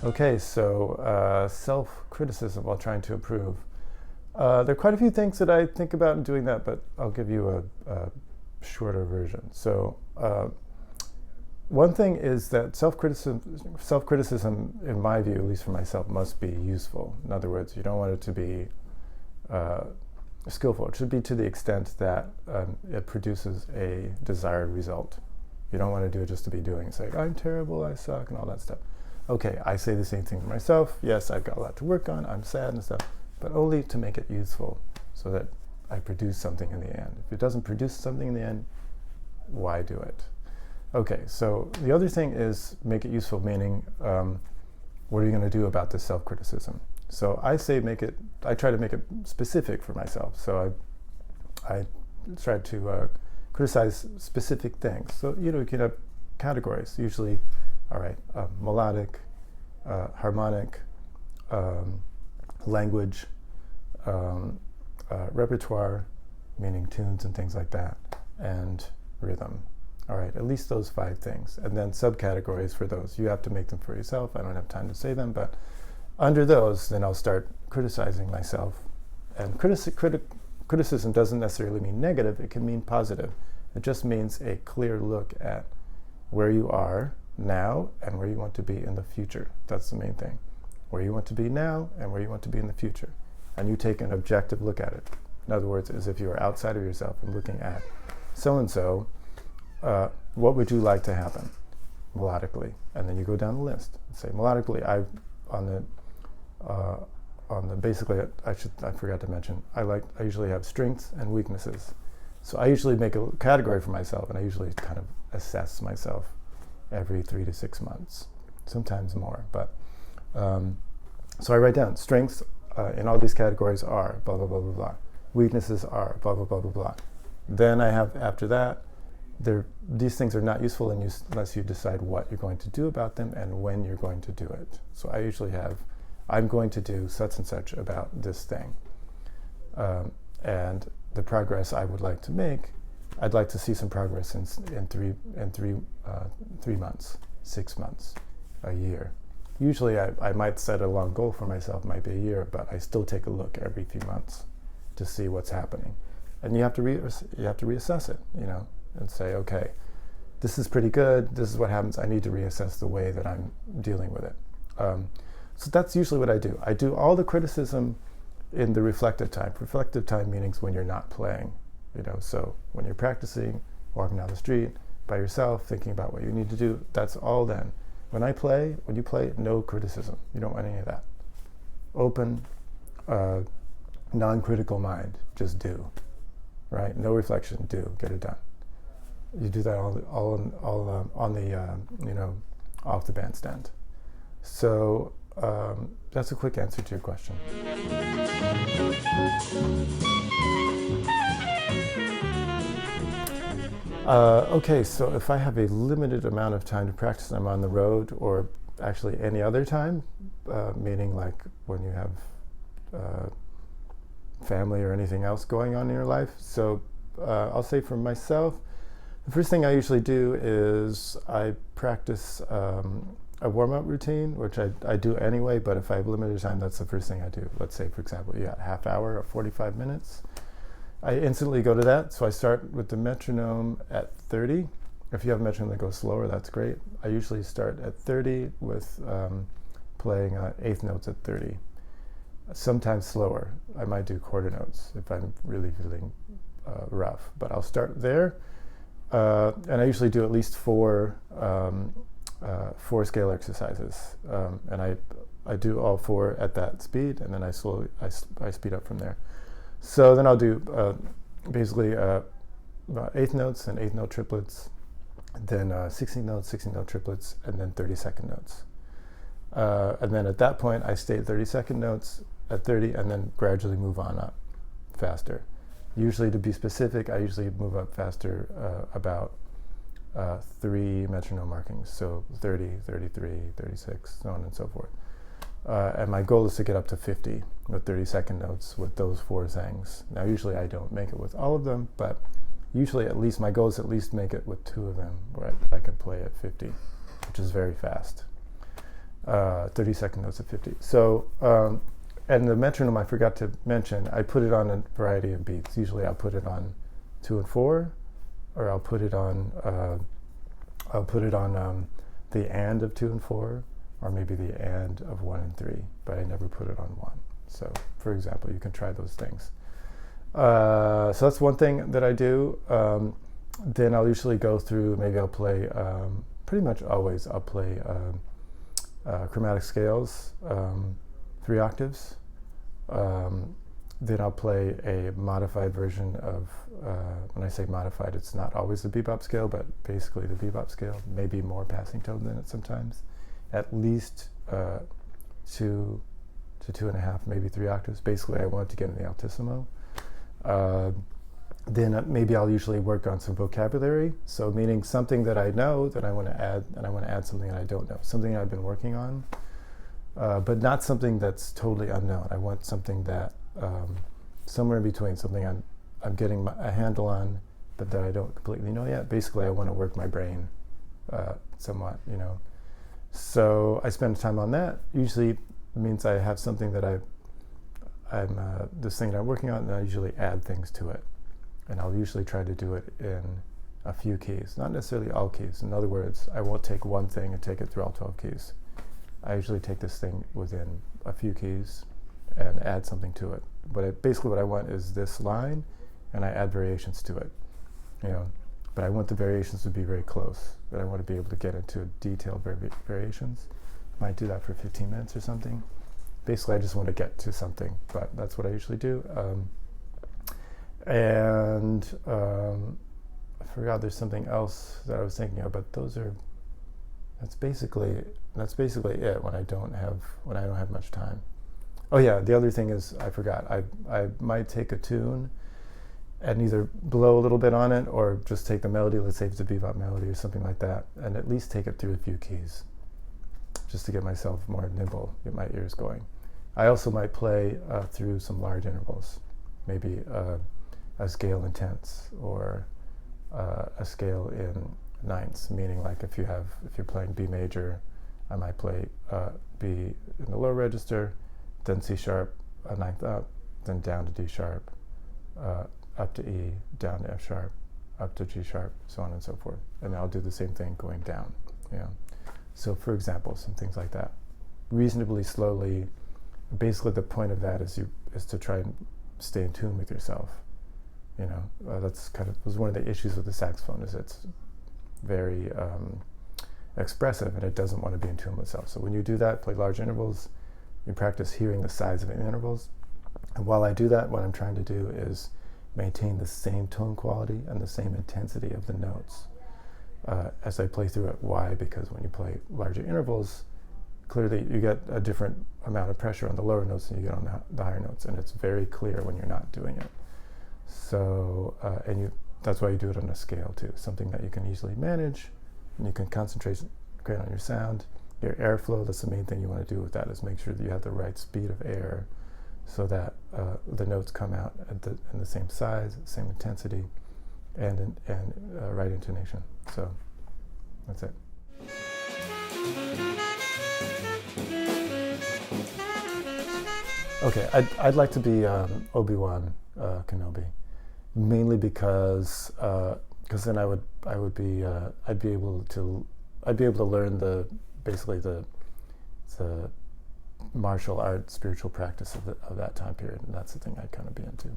Okay, so self-criticism while trying to improve. There are quite a few things that I think about in doing that, but I'll give you a shorter version. So one thing is that self-criticism, in my view, at least for myself, must be useful. In other words, you don't want it to be skillful. It should be to the extent that it produces a desired result. You don't want to do it just to be doing it. Say, I'm terrible, I suck, and all that stuff. Okay, I say the same thing for myself. Yes, I've got a lot to work on. I'm sad and stuff, but only to make it useful so that I produce something in the end. If it doesn't produce something in the end, why do it? Okay, so the other thing is make it useful, meaning what are you going to do about this self-criticism? So I try to make it specific for myself. So I try to criticize specific things. So, you can have categories, usually, all right, melodic, harmonic, language, repertoire, meaning tunes and things like that, and rhythm. All right, at least those 5 things. And then subcategories for those. You have to make them for yourself. I don't have time to say them, but under those, then I'll start criticizing myself. And criticism doesn't necessarily mean negative. It can mean positive. It just means a clear look at where you are now and where you want to be in the future. That's the main thing. Where you want to be now and where you want to be in the future. And you take an objective look at it. In other words, as if you were outside of yourself and looking at so-and-so, what would you like to happen melodically? And then you go down the list and say, melodically, basically, I forgot to mention, I usually have strengths and weaknesses. So I usually make a category for myself, and I usually kind of assess myself every 3 to 6 months, sometimes more. But so I write down strengths in all these categories are blah, blah, blah, blah, blah. Weaknesses are blah, blah, blah, blah, blah. Then I have, after that, these things are not useful unless you decide what you're going to do about them and when you're going to do it. So I usually have, I'm going to do such and such about this thing. And the progress I would like to make, I'd like to see some progress in 3 months, 6 months, a year. Usually I might set a long goal for myself, might be a year, but I still take a look every few months to see what's happening. And you have to reassess it, and say, okay, this is pretty good, this is what happens, I need to reassess the way that I'm dealing with it. So that's usually what I do. I do all the criticism in the reflective time. Reflective time means when you're not playing, so when you're practicing, walking down the street, by yourself, thinking about what you need to do, that's all then. When you play, no criticism. You don't want any of that. Open, non-critical mind, just do, right? No reflection, do, get it done. You do that all on the, off the bandstand. So that's a quick answer to your question. Okay, so if I have a limited amount of time to practice, I'm on the road, or actually any other time, meaning like when you have family or anything else going on in your life. So I'll say for myself, the first thing I usually do is I practice a warm-up routine, which I do anyway, but if I have limited time, that's the first thing I do. Let's say, for example, you got half hour or 45 minutes. I instantly go to that. So I start with the metronome at 30. If you have a metronome that goes slower, that's great. I usually start at 30 with playing eighth notes at 30. Sometimes slower. I might do quarter notes if I'm really feeling rough, but I'll start there. And I usually do at least 4 scale exercises, and I do all 4 at that speed, and then I speed up from there. So then I'll do basically about eighth notes and eighth note triplets, then 16th notes, 16th note triplets, and then 32nd notes. And then at that point, I stay at 32nd notes at 30, and then gradually move on up faster. Usually, to be specific, I usually move up faster about 3 metronome markings, so 30, 33, 36, so on and so forth. And my goal is to get up to 50 with 32nd notes with those 4 things. Now, usually I don't make it with all of them, but usually at least my goal is at least make it with 2 of them, where I can play at 50, which is very fast. 30-second notes of 50. So, and the metronome I forgot to mention, I put it on a variety of beats. Usually I'll put it on 2 and 4, or I'll put it on the and of 2 and 4, or maybe the and of 1 and 3, but I never put it on 1. So, for example, you can try those things. So that's one thing that I do. Then I'll usually go through, maybe I'll play, pretty much always I'll play chromatic scales, 3 octaves. Then I'll play a modified version of, when I say modified, it's not always the bebop scale, but basically the bebop scale, maybe more passing tone than it sometimes. At least 2 to 2.5, maybe 3 octaves. Basically, I want to get in the altissimo. Then maybe I'll usually work on some vocabulary. So meaning something that I know that I want to add, and I want to add something that I don't know, something I've been working on, but not something that's totally unknown. I want something that somewhere in between, something I'm getting a handle on, but that I don't completely know yet. Basically, I want to work my brain somewhat, you know. So I spend time on that. Usually means I have something that this thing that I'm working on, and I usually add things to it. And I'll usually try to do it in a few keys, not necessarily all keys. In other words, I won't take one thing and take it through all 12 keys. I usually take this thing within a few keys and add something to it. But basically what I want is this line, and I add variations to it, you know. But I want the variations to be very close. But I want to be able to get into detailed variations. Might do that for 15 minutes or something. Basically, I just want to get to something, but that's what I usually do. I forgot there's something else that I was thinking of, but that's basically it when I don't have much time. Oh yeah, the other thing is I forgot. I might take a tune and either blow a little bit on it or just take the melody, let's say it's a bebop melody or something like that, and at least take it through a few keys, just to get myself more nimble, get my ears going. I also might play through some large intervals, maybe a scale in tenths or a scale in ninths, meaning like if you're playing B major, I might play B in the low register, then C sharp, a ninth up, then down to D sharp, up to E, down to F sharp, up to G sharp, so on and so forth. And I'll do the same thing going down. You know? So for example, some things like that. Reasonably slowly, basically the point of that is to try and stay in tune with yourself. You know, was one of the issues with the saxophone, is it's very expressive and it doesn't want to be in tune with itself. So when you do that, play large intervals, you practice hearing the size of the intervals. And while I do that, what I'm trying to do is maintain the same tone quality and the same intensity of the notes as I play through it. Why? Because when you play larger intervals, clearly you get a different amount of pressure on the lower notes than you get on the higher notes, and it's very clear when you're not doing it. So, that's why you do it on a scale too, something that you can easily manage, and you can concentrate on your sound, your airflow. That's the main thing you want to do with that, is make sure that you have the right speed of air so that the notes come out in the same size, same intensity, and right intonation. So that's it. Okay, I'd like to be Obi-Wan Kenobi, mainly because then I'd be able to learn basically the martial art spiritual practice of that time period, and that's the thing I'd kind of be into.